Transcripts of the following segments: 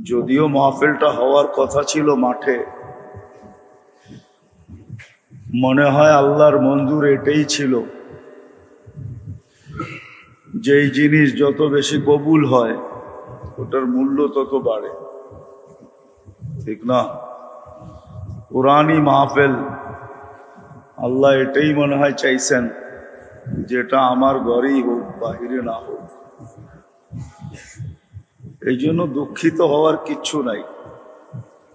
যদিও মাহফিলটা হওয়ার কথা ছিল মাঠে, মনে হয় আল্লাহর মঞ্জুর এটাই ছিল, যেই জিনিস যত বেশি কবুল হয় ওটার মূল্য তত বাড়ে, ঠিক না? কোরআনী মাহফিল আল্লাহ এটাই মনে হয় চাইছেন, যেটা আমার ঘরেই হোক, বাহিরে না হোক। এই জন্য দুঃখিত হওয়ার কিচ্ছু নাই।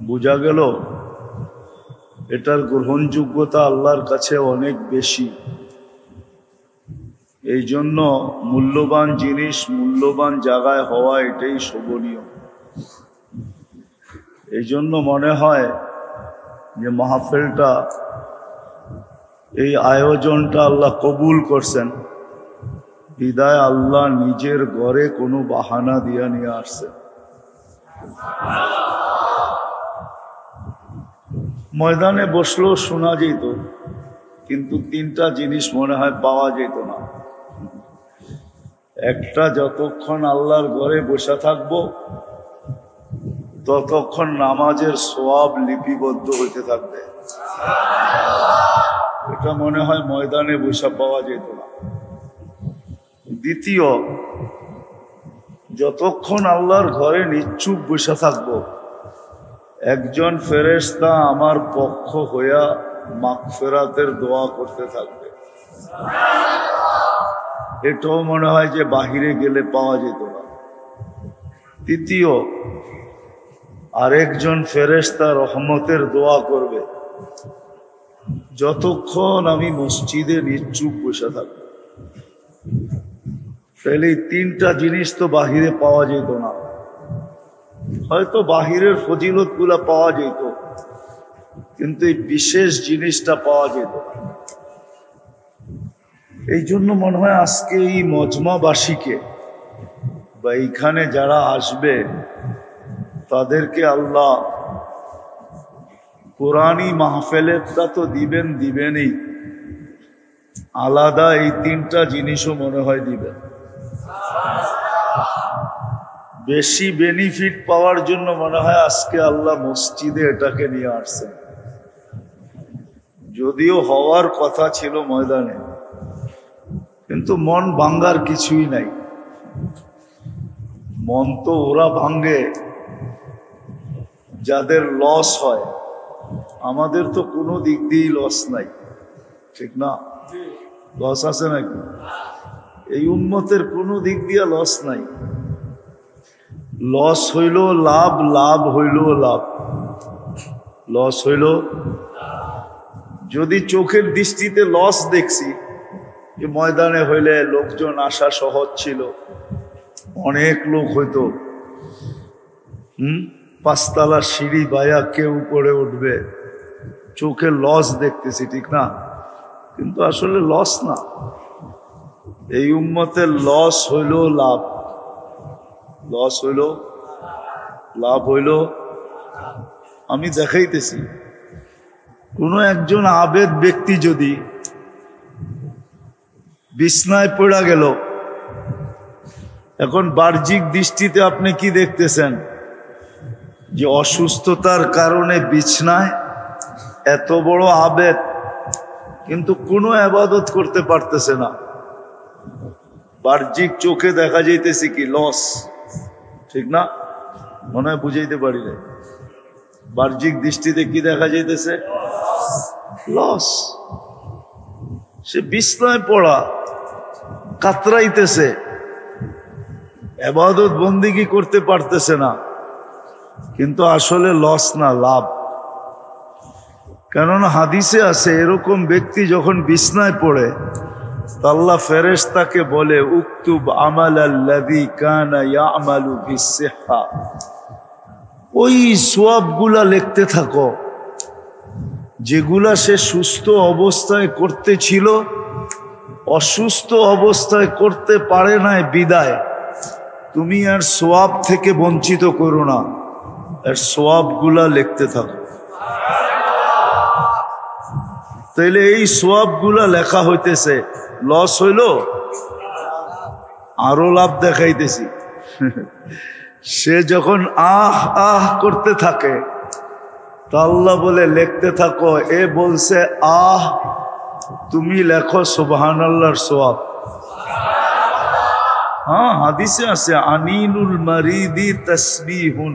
বোঝা গেল এটার গ্রহণযোগ্যতা আল্লাহর কাছে অনেক বেশি। এই জন্য মূল্যবান জিনিস মূল্যবান জায়গায় হওয়া এটাই শোভনীয়। এই জন্য মনে হয় যে মাহফিলটা, এই আয়োজনটা আল্লাহ কবুল করছেন, বিদায় আল্লাহ নিজের ঘরে কোনো বাহানা দিয়া নিয়ে আসছে। ময়দানে বসলেও শোনা যেত, কিন্তু তিনটা জিনিস মনে হয় পাওয়া যেত না। একটা, যতক্ষণ আল্লাহর ঘরে বসে থাকবো ততক্ষণ নামাজের সওয়াব লিপিবদ্ধ হইতে থাকবে। এটা মনে হয় ময়দানে বসে পাওয়া যেত না। দ্বিতীয়, যতক্ষণ আল্লাহর ঘরে নিশ্চুপ বসে থাকবো একজন ফেরেশতা আমার পক্ষ হইয়া মাগফিরাতের দোয়া করতে থাকবে। এটাও মনে হয় যে বাহিরে গেলে পাওয়া যেত না। তৃতীয়, আরেকজন ফেরেশতা রহমতের দোয়া করবে যতক্ষণ আমি মসজিদে নিশ্চুপ বসে থাকবো। তাহলে এই তিনটা জিনিস তো বাহিরে পাওয়া যেত না। হয়তো বাহিরের ফজিলত গুলা পাওয়া যেত, কিন্তু এই বিশেষ জিনিসটা পাওয়া যেত না। এই জন্য মনে হয় আজকে এই মজমাবাসীকে বা এইখানে যারা আসবে তাদেরকে আল্লাহ কোরআনী মাহফিলেরটা তো দিবেনই, আলাদা এই তিনটা জিনিসও মনে হয় দিবেন। বেশি বেনিফিট পাওয়ার জন্য মনে হয় আজকে আল্লাহ মসজিদে এটাকে নিয়ে আসছেন। যদিও হওয়ার কথা ছিল ময়দানে, কিন্তু মন ভাঙ্গার কিছুই নাই। মন তো ওরা ভাঙ্গে যাদের লস হয়। আমাদের তো কোনো দিক দিয়েই লস নাই, ঠিক না? লস আছে নাকি? এই উম্মতের কোনো দিক দিয়ে লস নাই। লস হইল লাভ, লাভ হইল লাভ। লস হইল, যদি চোখের দৃষ্টিতে লস দেখছি যে ময়দানে হইলে লোকজন আসা সহজ ছিল, অনেক লোক হইতো, পাঁচতলা সিঁড়ি বায়া কেউ উপরে উঠবে, চোখে লস দেখতেছি, ঠিক না? কিন্তু আসলে লস না। এই উম্মতের লস হইল লাভ, লস হইল লাভ হইল। আমি দেখাইতেছি, কোনো একজন আবেদ ব্যক্তি যদি বিছনায় পড়া গেল, এখন বাহ্যিক দৃষ্টিতে আপনি কি দেখতেছেন? যে অসুস্থতার কারণে বিছনায়, এত বড় আবেদ কিন্তু কোনো ইবাদত করতে পারতেছে না। বাহ্যিক চোখে দেখা যাইতেছে কি লস, ঠিক না? মনে হয় বুঝাইতে পারি না। বাহ্যিক দৃষ্টিতে কি দেখা যাইতেছে? লস। সে বিছনায় পড়া, কাতরাইতেছে, ইবাদত বন্দেগী করতে পারতেছে না, কিন্তু আসলে লস না, লাভ। কেননা হাদিসে আছে এরকম ব্যক্তি যখন বিছনায় পড়ে আল্লাহ ফেরেশতাকে বলে, উকতুব আমালাল্লাযী কানা ইয়ামালু বিসসিহা, ওই সওয়াবগুলা লিখতে থাকো যেগুলা সে সুস্থ অবস্থায় করতে ছিল, অসুস্থ অবস্থায় করতে পারে নাই বিদায় তুমি আর সওয়াব থেকে বঞ্চিত করো না, আর সওয়াবগুলা লিখতে থাকো। তাইলে এই সওয়াবগুলা লেখা হইতেছে, লস হইল, আরো লাভ দেখাইতেছি। সে যখন আহ আহ করতে থাকে তো আল্লাহ বলে লিখতে থাকো, এ বলছে আহ, তুমি লেখো সুবহানাল্লাহর সওয়াব। হ্যাঁ, হাদিসে আছে আনিনুল মারিদি তাসবিহুন।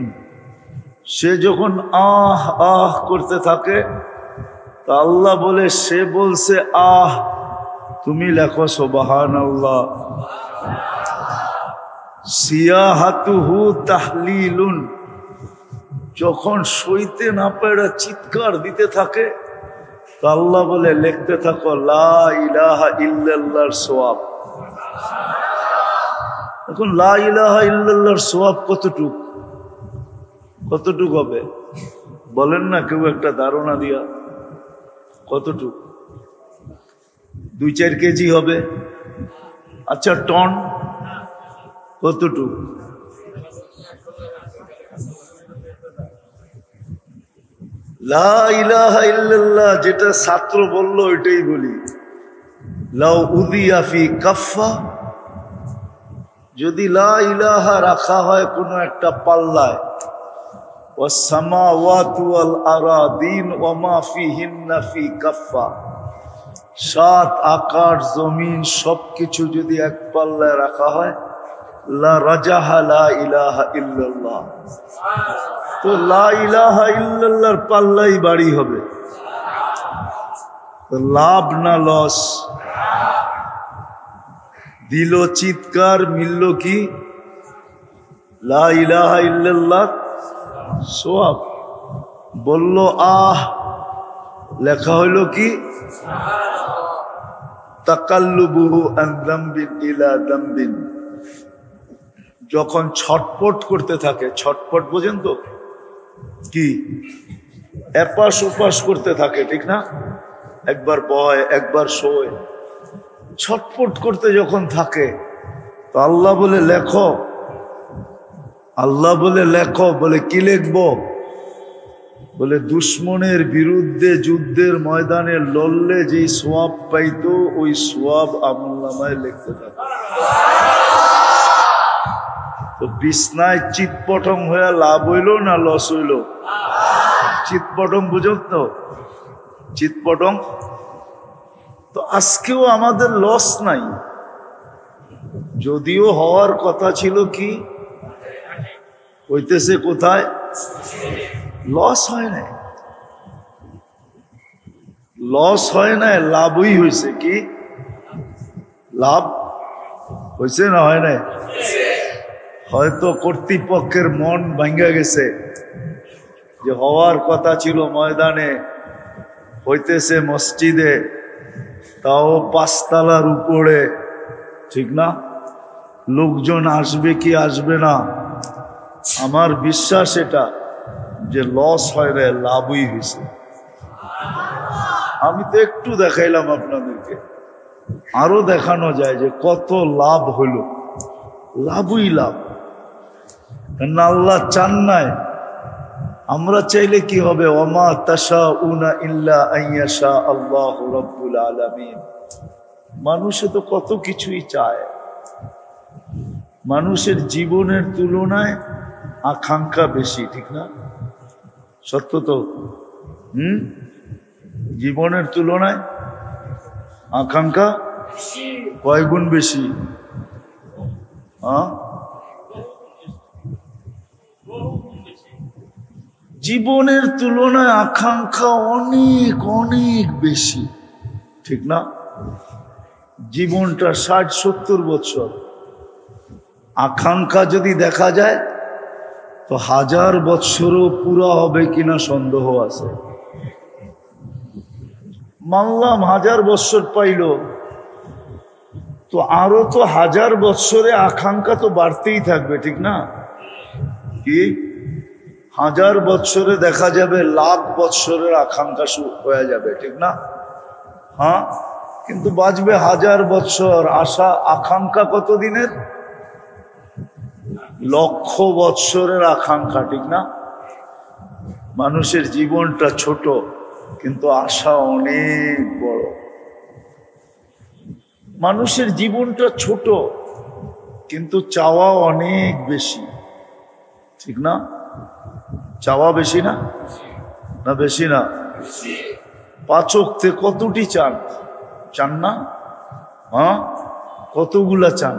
সে যখন আহ আহ করতে থাকে তা আল্লাহ বলে, সে বলছে আহ, তুমি লেখো সুবহানাল্লাহ। সিয়াহাতুহু তাহলিলুন। যখন সইতে না পেরে চিৎকার দিতে থাকে তা আল্লাহ বলে লিখতে থাকো লা ইলাহা ইল্লাল্লাহর সওয়াব। এখন লা ইলাহা ইল্লাল্লাহর সওয়াব কতটুক হবে বলেন না, কেউ একটা ধারণা দিয়া। কতটুক? 2-4 কেজি হবে? আচ্ছা, টন কতটুক? লা ইলাহা ইল্লাল্লাহ যেটা ছাত্র বলল ওইটাই বলি। লাউ উযিয়া ফি কাফফা, যদি লা ইলাহা রাখা হয় কোনো একটা পাল্লায়, ওয়াস সামাওয়াতু ওয়াল আরাদিন ওয়া মা ফিহিন্না ফি কাফফা, 7 আকাশ জমিন সবকিছু যদি এক পাল্লায় রাখা হয়, লা রাজাহা লা ইলাহা ইল্লাল্লাহ। তো লা ইলাহা ইল্লাল্লাহর পাল্লাই বাড়ি হবে। লাভ না লস? দিল চিৎকার, মিলল কি? লা ইলাহা ইল্লাল্লাহ সওয়াব। বলল আহ, লেখা হইল কি? তাকাল্লুবুহু আন যামবিন ইলা যামবিন। যখন ছটপট করতে থাকে, ছটপট বোঝেন তো কি? এপাশ ওপাশ করতে থাকে, ঠিক না? একবার বয় একবার শোয়, ছটপট করতে যখন থাকে তো আল্লাহ বলে লেখো। আল্লাহ বলে লেখো। বলে কি লিখবো? বলে দুশ্মনের বিরুদ্ধে যুদ্ধের ময়দানে লড়লে যেই সওয়াব পাইতো ওই সওয়াব আমলনামায় লিখতে থাকে। তো বিছনায় চিৎপটং হয়ে লাভ হইল না লস হইল? চিৎপটং বুঝত তো? চিৎপটং। তো আজকেও আমাদের লস নাই, যদিও হওয়ার কথা ছিল কি হইতেছে কোথায়? লস হয় নাই, লস হয় নাই, লাভই হয়েছে। কি লাভ হয়েছে না হয় নাই? হয়তো কর্তৃপক্ষের মন ভাঙ্গা গেছে যে হওয়ার কথা ছিল ময়দানে, হইতেছে মসজিদে, তাও 5 তলার উপরে, ঠিক না? লোকজন আসবে কি আসবে না? আমার বিশ্বাস এটা যে লস হয় না, লাভই হয়েছে। আমি তো একটু দেখাইলাম আপনাদেরকে, আরো দেখানো যায় যে কত লাভ হইল। লাভই লাভ। আল্লাহ চান নাই, আমরা চাইলে কি হবে? ওমা তাশাউনা ইল্লা আইয়াশা আল্লাহু রাব্বুল আলামিন। মানুষে তো কত কিছুই চায়, মানুষের জীবনের তুলনায় আকাঙ্ক্ষা বেশি, ঠিক না? সত্য তো? জীবনের তুলনায় আকাঙ্ক্ষা কয় গুণ বেশি? জীবনের তুলনায় আকাঙ্ক্ষা অনেক অনেক বেশি, ঠিক না? জীবনটা 60-70 বছর, আকাঙ্ক্ষা যদি দেখা যায় তো 1000 বছরও পুরা হবে কিনা সন্দেহ আছে। মানলাম 1000 বছর পাইল, তো আরো তো 1000 বছরে আকাঙ্ক্ষা তো বাড়তেই থাকবে, ঠিক না? কি 1000 বছরে দেখা যাবে লাখ বছরের আকাঙ্ক্ষা হয়ে যাবে, ঠিক না? হ্যাঁ, কিন্তু বাঁচবে 1000 বছর, আশা আকাঙ্ক্ষা কত দিনের? লক্ষ বৎসরের আকাঙ্ক্ষা, ঠিক না? মানুষের জীবনটা ছোট কিন্তু আশা অনেক বড়। মানুষের জীবনটা ছোট কিন্তু চাওয়া অনেক বেশি। ঠিক না? চাওয়া বেশি না? না বেশি না? 5 ওয়াক্তে কতটি চান? চান না? হ্যাঁ, কতগুলা চান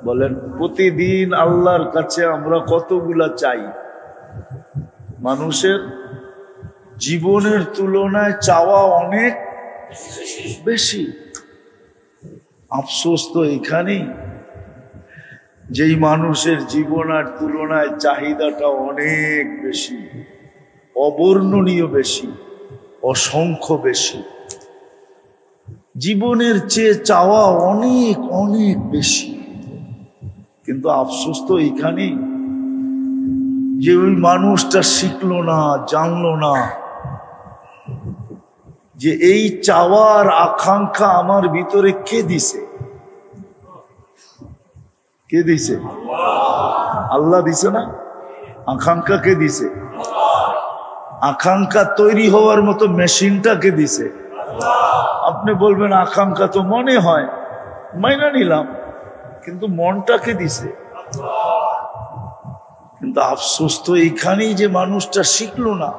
বলেন? প্রতিদিন আল্লাহর কাছে আমরা কতগুলা চাই? মানুষের জীবনের তুলনায় চাওয়া অনেক বেশি। আফসোস তো এখানেই, যেই মানুষের জীবনের তুলনায় চাহিদাটা অনেক বেশি, অবর্ণনীয় বেশি, অসংখ্য বেশি। জীবনের চেয়ে চাওয়া অনেক অনেক বেশি, কিন্তু আফসোস তো এখানেই যে ওই মানুষটা শিখলো না, জানলো না যে এই চাওয়ার আকাঙ্ক্ষা আমার ভিতরে কে দিছে? কে দিছে? আল্লাহ দিছে না? আকাঙ্ক্ষা কে দিছে? আকাঙ্ক্ষা তৈরি হওয়ার মতো মেশিনটা কে দিছে? আপনি বলবেন আকাঙ্ক্ষা তো মনে হয়, মাইনা নিলাম, কিন্তু মনটা কে দিছে? কিন্তু আফসোস তো এইখানেই যে মানুষটা শিখলো না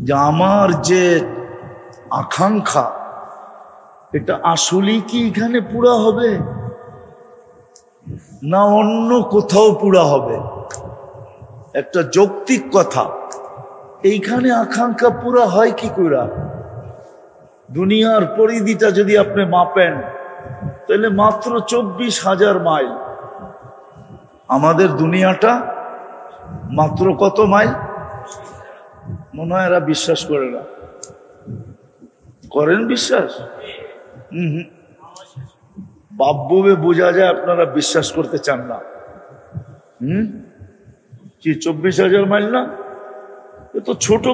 যে আমার যে আকাঙ্ক্ষা এটা আসলেই কি এখানে পুরা হবে না অন্য কোথাও পুরা হবে? একটা যৌক্তিক কথা, এইখানে আকাঙ্ক্ষা পুরা হয় কি করে? দুনিয়ার পরিধিটা যদি আপনি মাপেন তাহলে মাত্র 24,000 মাইল। আমাদের দুনিয়াটা মাত্র কত মাইল? মনে হয় এরা বিশ্বাস করে না। করেন বিশ্বাস? বাব্যবে বোঝা যায় আপনারা বিশ্বাস করতে চান না। কি 24,000 মাইল না? এ তো ছোট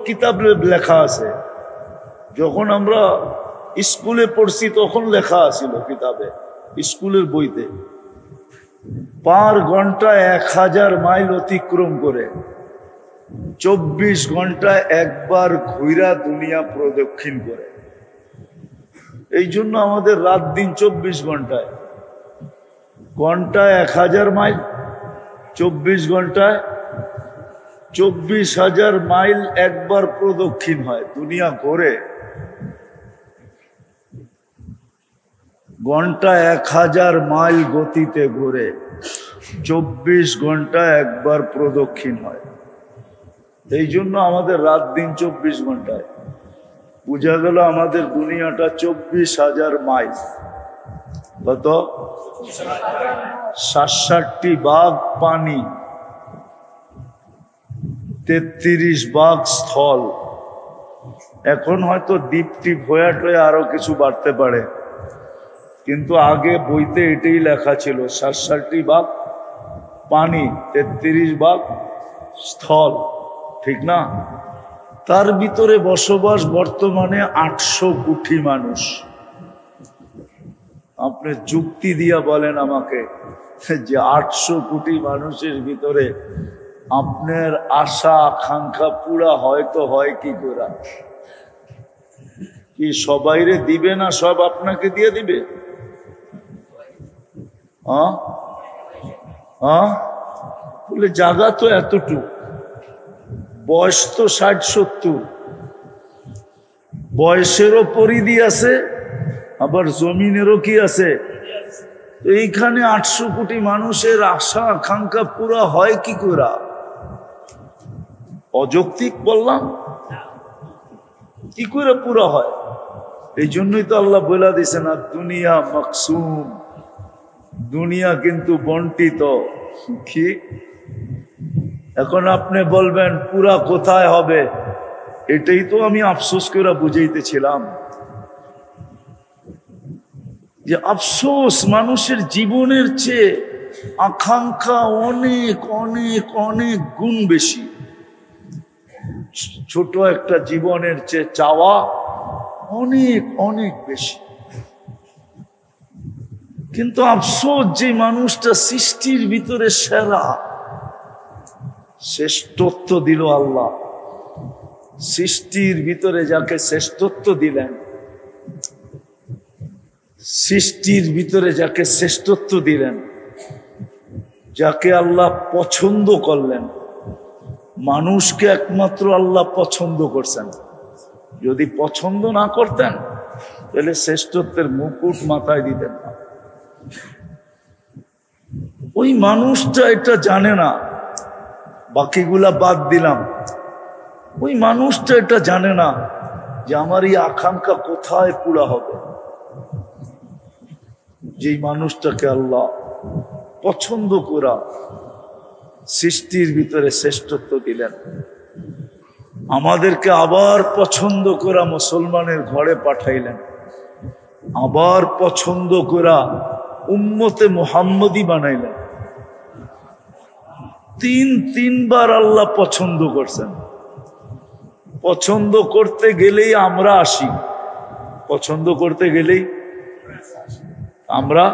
কিতাব লেখা আছে। যখন আমরা স্কুলে পড়ছি তখন লেখা আছিল কিতাবে, স্কুলের বইতে, পার ঘন্টায় 1000 মাইল অতিক্রম করে 24 ঘন্টায় একবার ঘুরা দুনিয়া প্রদক্ষিণ করে। এই জন্য আমাদের রাত দিন 24 ঘন্টায়, ঘন্টায় 1000 মাইল, 24 ঘন্টায় 24,000 মাইল একবার প্রদক্ষিণ হয়, দুনিয়া ঘোরে। ঘন্টায় 1000 মাইল গতিতে ঘোরে, 24 ঘন্টায় একবার প্রদক্ষিণ হয়। এই জন্য আমাদের রাত দিন 24 ঘন্টায়। বুঝা গেল আমাদের দুনিয়াটা 24,000 মাইল। কত? 67টি ভাগ পানি, 33 ভাগ স্থল। এখন হয়তো দ্বীপ টিপ হয়ে টয়ে আরো কিছু বাড়তে পারে, কিন্তু আগে বইতে এটাই লেখা ছিল, 67টি ভাগ পানি, 33 ভাগ স্থল, ঠিক না? তার ভিতরে বসবাস বর্তমানে 800 কোটি মানুষ। আপনি যুক্তি দিয়া বলেন আমাকে যে 800 কোটি মানুষের ভিতরে আপনার আশা আকাঙ্ক্ষা পুরা হয়তো হয় কি করে? কি সবাইরে দিবে না সব আপনাকে দিয়ে দিবে? বলে জায়গা তো এতটুকু, বয়স তো 60-70, বয়সেরও পরিধি আছে, আবার জমিনেরও কি আছে। এইখানে 800 কোটি মানুষের আশা আকাঙ্ক্ষা পুরা হয় কি করে? অযৌক্তিক বললাম, কি করে পুরা হয়? এই জন্যই তো আল্লাহ বলে দিছে না, দুনিয়া মাকসুম, দুনিয়া কিন্তু বন্টিত। কি এখন আপনি বলবেন পুরা কোথায় হবে? এটাই তো আমি আফসোস করে বুঝাইতেছিলাম যে আফসোস মানুষের জীবনের চেয়ে আকাঙ্ক্ষা অনেক অনেক অনেক গুণ বেশি। ছোট একটা জীবনের চেয়ে চাওয়া অনেক অনেক বেশি। কিন্তু আফসোস যে মানুষটা সৃষ্টির ভিতরে সেরা, শ্রেষ্ঠত্ব দিল আল্লাহ, সৃষ্টির ভিতরে যাকে শ্রেষ্ঠত্ব দিলেন, সৃষ্টির ভিতরে যাকে শ্রেষ্ঠত্ব দিলেন, যাকে আল্লাহ পছন্দ করলেন, মানুষকে একমাত্র আল্লাহ পছন্দ করছেন। যদি পছন্দ না করতেন তাহলে শ্রেষ্ঠত্বের মুকুট মাথায় দিতেন না। ওই মানুষটা এটা জানে না, বাকিগুলা বাদ দিলাম, ওই মানুষটা এটা জানে না যে আমার এই আকাঙ্ক্ষা কোথায় পুরা হবে। যেই মানুষটাকে আল্লাহ পছন্দ করা সৃষ্টির ভিতরে শ্রেষ্ঠত্ব দিলেন, আমাদেরকে আবার পছন্দ করা মুসলমানের ঘরে পাঠাইলেন, আবার পছন্দ করা উম্মতে মুহাম্মদী বানাইলেন। তিনবার আল্লাহ পছন্দ করছেন। পছন্দ করতে গেলেই আমরা আসি, পছন্দ করতে গেলেই আমরা,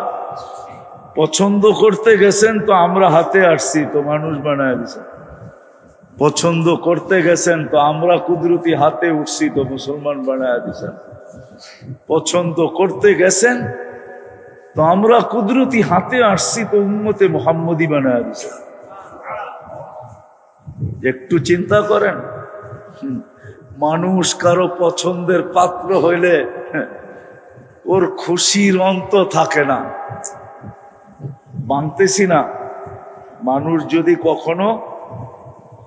পছন্দ করতে গেছেন তো আমরা হাতে আসছি তো মানুষ বানায় দিয়েছেন, পছন্দ করতে গেছেন তো আমরা কুদরতি হাতে উঠছি তো মুসলমান বানায় দিয়েছেন, পছন্দ করতে গেছেন তো আমরা কুদরতি হাতে আসছি তো উম্মতে মুহাম্মদী বানায় দিয়েছেন। একটু চিন্তা করেন, মানুষ কারো পছন্দের পাত্র হইলে ওর খুশির অন্ত থাকে না। মানতেছি না, মানুষ যদি কখনো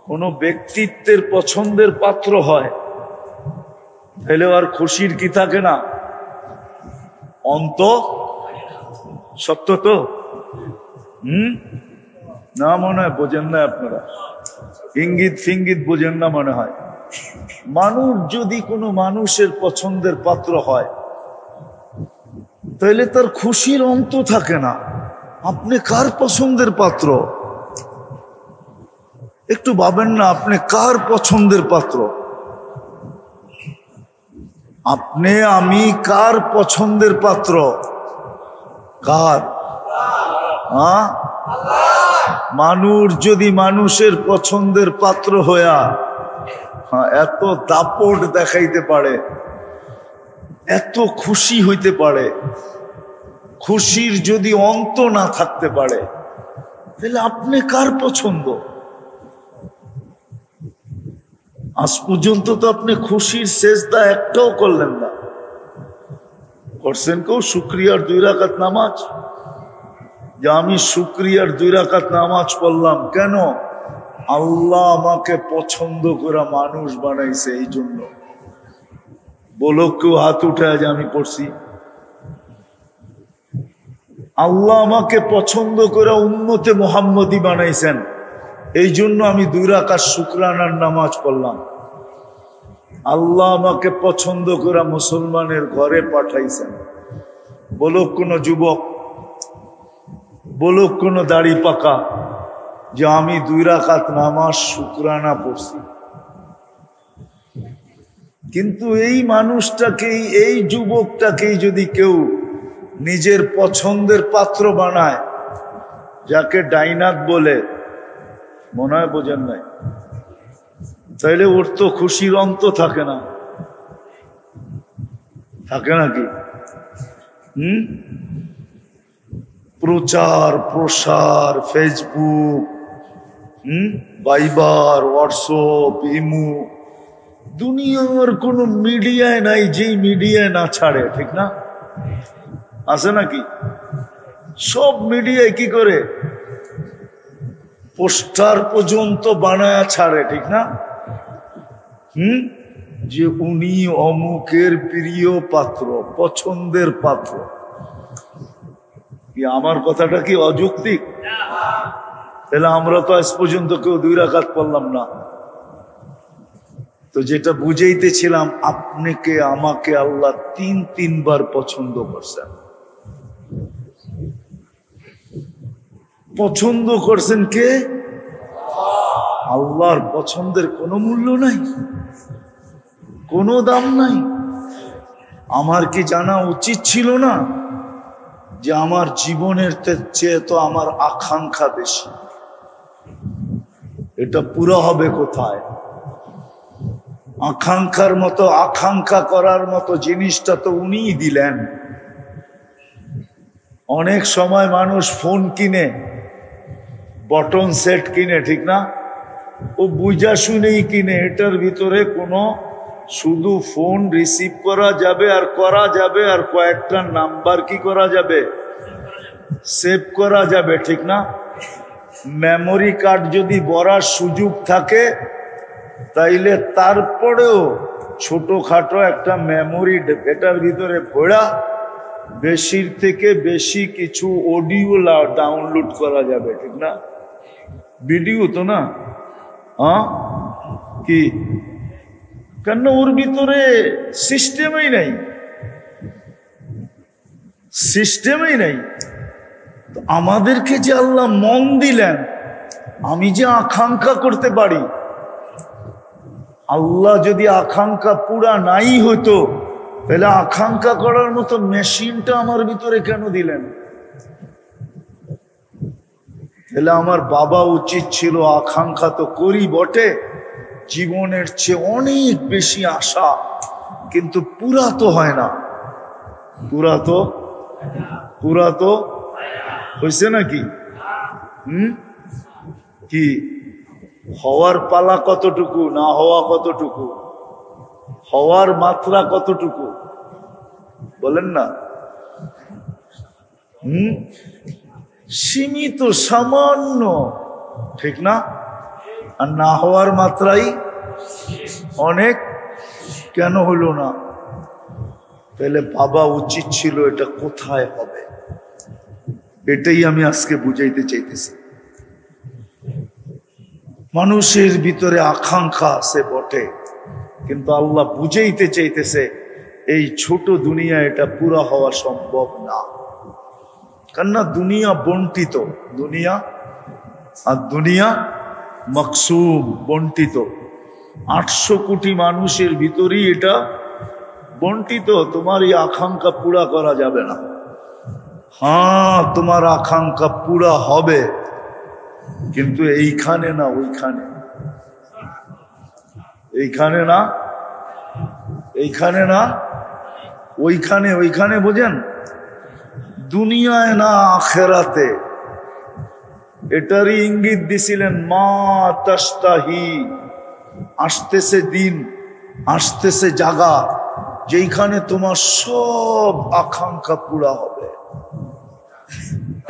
কোনো ব্যক্তিত্বের পছন্দের পাত্র হয় তাহলে আর খুশির কি থাকে না, অন্ত। সত্য তো? না মনে হয় বোঝেন না আপনারা, ইঙ্গিত ফিঙ্গিত বোঝেন না মনে হয়। মানুষ যদি কোনো মানুষের পছন্দের পাত্র হয় তাহলে তার খুশির অন্ত থাকে না। আপনি কার পছন্দের পাত্র? একটু ভাবেন না, আপনি কার পছন্দের পাত্র? আপনি আমি কার পছন্দের পাত্র? কার? মানুষ যদি মানুষের পছন্দের পাত্র হইয়া এত দাপট দেখাইতে পারে, এত খুশি হইতে পারে, খুশির যদি অন্ত না থাকতে পারে, তাহলে আপনি কার পছন্দ? আজ পর্যন্ত তো আপনি খুশির সেজদা একটাও করলেন না। করছেন কেউ শুকরিয়ার 2 রাকাত নামাজ? যে আমি শুকরিয়ার 2 রাকাত নামাজ পড়লাম, কেন? আল্লাহ আমাকে পছন্দ করা মানুষ বানাইছে এই জন্য। বলো কেউ হাত উঠায় যে আমি পড়ছি। আল্লাহ আমাকে পছন্দ করে উম্মতে মুহাম্মদী বানাইছেন, এই জন্য আমি 2 রাকাত শুকরানার নামাজ পড়লাম। আল্লাহ আমাকে পছন্দ করে মুসলমানের ঘরে পাঠাইছেন। বলো কোন যুবক, বলো কোন দাড়ি পাকা যে আমি 2 রাকাত নামাজ শুকরানা পড়ছি। কিন্তু এই মানুষটাকেই, এই যুবকটাকেই যদি কেউ নিজের পছন্দের পাত্র বানায়, যাকে ডাইনাত বলে, মনে হয় বোঝেন নাই, তাইলে ওর তো খুশির অন্ত থাকে না। থাকে নাকি? প্রচার প্রসার, ফেসবুক, ভাইবার, হোয়াটসঅ্যাপ, ইমো, দুনিয়ার কোন মিডিয়ায় নাই যেই মিডিয়ায় না ছাড়ে, ঠিক না? আছে নাকি? সব মিডিয়ায় কি করে পোস্টার পর্যন্ত বানায়া ছাড়ে, ঠিক না? যে উনি অমুকের প্রিয় পাত্র, পছন্দের পাত্র। আমার কথাটা কি অযৌক্তিক? তাহলে আমরা তো আজ পর্যন্ত কেউ 2 রাকাত পড়লাম না। তো যেটা বুঝাইতেছিলাম, আপনাকে আমাকে আল্লাহ 3বার পছন্দ করছেন। পছন্দ করছেন কে? আল্লাহর পছন্দের কোনো মূল্য নাই, কোনো দাম নাই। আমার কি জানা উচিত ছিল না যে আমার জীবনের চেয়ে তো আমার আকাঙ্ক্ষা বেশি? এটা পুরো হবে কোথায়? আকাঙ্ক্ষার মতো, আকাঙ্ক্ষা করার মতো জিনিসটা তো উনিই দিলেন। অনেক সময় মানুষ ফোন কিনে বটন সেট কিনে, ঠিক না? ও বুঝা শুনেই কিনে। এটার ভিতরে কোনো শুধু ফোন রিসিভ করা যাবে আর কয়েকটা নাম্বার কি করা যাবে, সেভ করা যাবে, ঠিক না? মেমোরি কার্ড যদি ভরার সুযোগ থাকে তাইলে তারপরেও ছোটখাটো একটা মেমোরি এটার ভিতরে ভরা বেশির থেকে বেশি কিছু অডিও ডাউনলোড করা যাবে, ঠিক না? ভিডিও তো না, হ্যাঁ কি? কেন ওর ভিতরে সিস্টেমই নাই, সিস্টেমই নাই। আমাদেরকে যে আল্লাহ মন দিলেন, আমি যে আকাঙ্ক্ষা করতে পারি, আল্লাহ যদি আকাঙ্ক্ষা পুরা নাই হতো তাহলে আকাঙ্ক্ষা করার মতো মেশিনটা আমার ভিতরে কেন দিলেন? তাহলে আমার বাবা উচিত ছিল, আকাঙ্ক্ষা তো করি বটে, জীবনের চেয়ে অনেক বেশি আশা, কিন্তু পুরা তো হয় না। পুরা তো হয়েছে নাকি? কি হওয়ার পালা কতটুকু, না হওয়া কতটুকু, হওয়ার মাত্রা কতটুকু বলেন না? সীমিত, সামান্য, ঠিক না? আর না হওয়ার মাত্রাই অনেক। কেন হলো না? তাহলে ভাবা উচিত ছিল এটা কোথায় হবে। এটাই আমি আজকে বুঝাইতে চাইতেছি। মানুষের ভিতরে আকাঙ্ক্ষা আছে বটে, কিন্তু আল্লাহ বুঝাইতে চাইতেছে এই ছোট দুনিয়া এটা পুরা হওয়া সম্ভব না। কেননা দুনিয়া বন্টিত, দুনিয়া মকসুম, বন্টিত। 800 কোটি মানুষের ভিতরেই এটা বন্টিত। তোমার এই আকাঙ্ক্ষা পুরা করা যাবে না। হ্যাঁ, তোমার আকাঙ্ক্ষা পুরা হবে, কিন্তু এইখানে না ওইখানে, এইখানে না ওইখানে, বোঝেন? দুনিয়ায় না আখেরাতে। এটারই ইঙ্গিত দিছিলেন মা তাস্তাহি। আসতেছে দিন, আসতেছে জাগা যেখানে তোমার সব আকাঙ্ক্ষা পুরা হবে।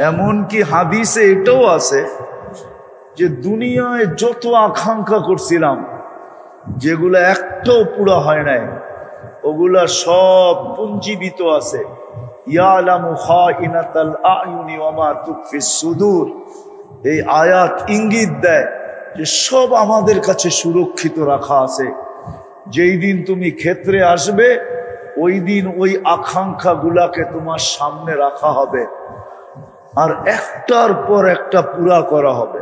এমনকি হাদিসে এটাও আছে যে দুনিয়ায় যত আকাঙ্ক্ষা করছিলাম, যেগুলা একটাও পুরা হয় নাই, ওগুলা সব পুঞ্জীবিত আছে। ইয়ালামু খাইনাতাল আয়ুনি ওয়া মা তুখফিস সুদূর। এই আয়াত ইঙ্গিত দেয় যে সব আমাদের কাছে সুরক্ষিত রাখা আছে। যেই দিন তুমি ক্ষেত্রে আসবে, ওই দিন ওই আকাঙ্ক্ষা গুলাকে তোমার সামনে রাখা হবে, আর একটার পর একটা পুরা করা হবে।